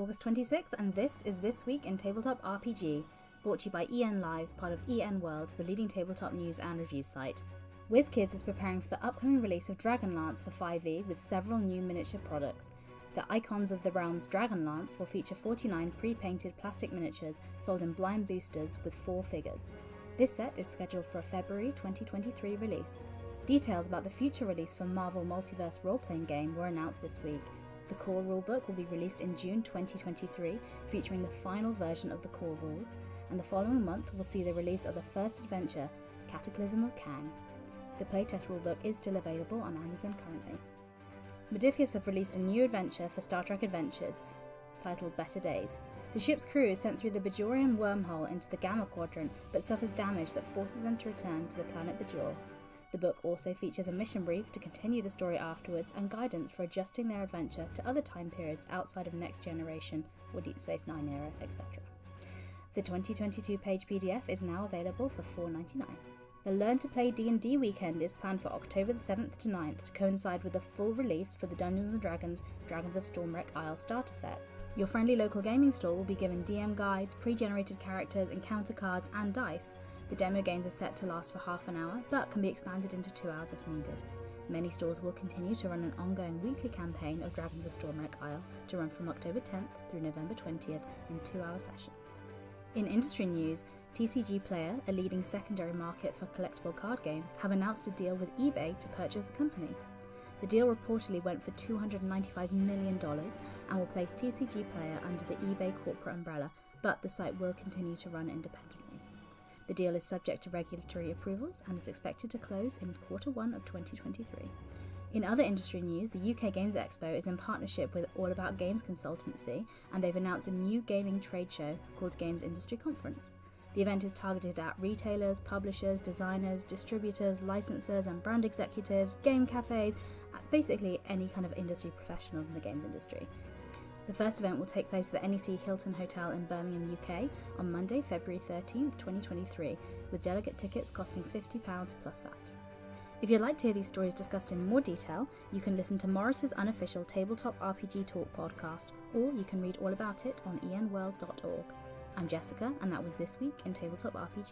August 26th, and this is This Week in Tabletop RPG, brought to you by EN Live, part of EN World, the leading tabletop news and reviews site. WizKids is preparing for the upcoming release of Dragonlance for 5e with several new miniature products. The Icons of the Realm's Dragonlance will feature 49 pre-painted plastic miniatures sold in blind boosters with 4 figures. This set is scheduled for a February 2023 release. Details about the future release for Marvel Multiverse role-playing game were announced this week. The core rulebook will be released in June 2023, featuring the final version of the core rules, and the following month will see the release of the first adventure, Cataclysm of Kang. The playtest rulebook is still available on Amazon currently. Modiphius have released a new adventure for Star Trek Adventures, titled Better Days. The ship's crew is sent through the Bajorian wormhole into the Gamma Quadrant, but suffers damage that forces them to return to the planet Bajor. The book also features a mission brief to continue the story afterwards and guidance for adjusting their adventure to other time periods outside of Next Generation or Deep Space Nine era, etc. The 2022-page PDF is now available for $4.99. The Learn to Play D&D weekend is planned for October the 7th to 9th to coincide with the full release for the Dungeons & Dragons Dragons of Stormwreck Isle starter set. Your friendly local gaming store will be given DM guides, pre-generated characters, encounter cards and dice. The demo games are set to last for half an hour, but can be expanded into 2 hours if needed. Many stores will continue to run an ongoing weekly campaign of Dragons of Stormwreck Isle to run from October 10th through November 20th in 2-hour sessions. In industry news, TCG Player, a leading secondary market for collectible card games, have announced a deal with eBay to purchase the company. The deal reportedly went for $295 million and will place TCG Player under the eBay corporate umbrella, but the site will continue to run independently. The deal is subject to regulatory approvals and is expected to close in Q1 of 2023. In other industry news, the UK Games Expo is in partnership with All About Games Consultancy, and they've announced a new gaming trade show called Games Industry Conference. The event is targeted at retailers, publishers, designers, distributors, licensors and brand executives, game cafes, basically any kind of industry professionals in the games industry. The first event will take place at the NEC Hilton Hotel in Birmingham, UK on Monday, February 13th, 2023, with delegate tickets costing £50 plus VAT. If you'd like to hear these stories discussed in more detail, you can listen to Morris's unofficial Tabletop RPG Talk podcast, or you can read all about it on enworld.org. I'm Jessica, and that was This Week in Tabletop RPG.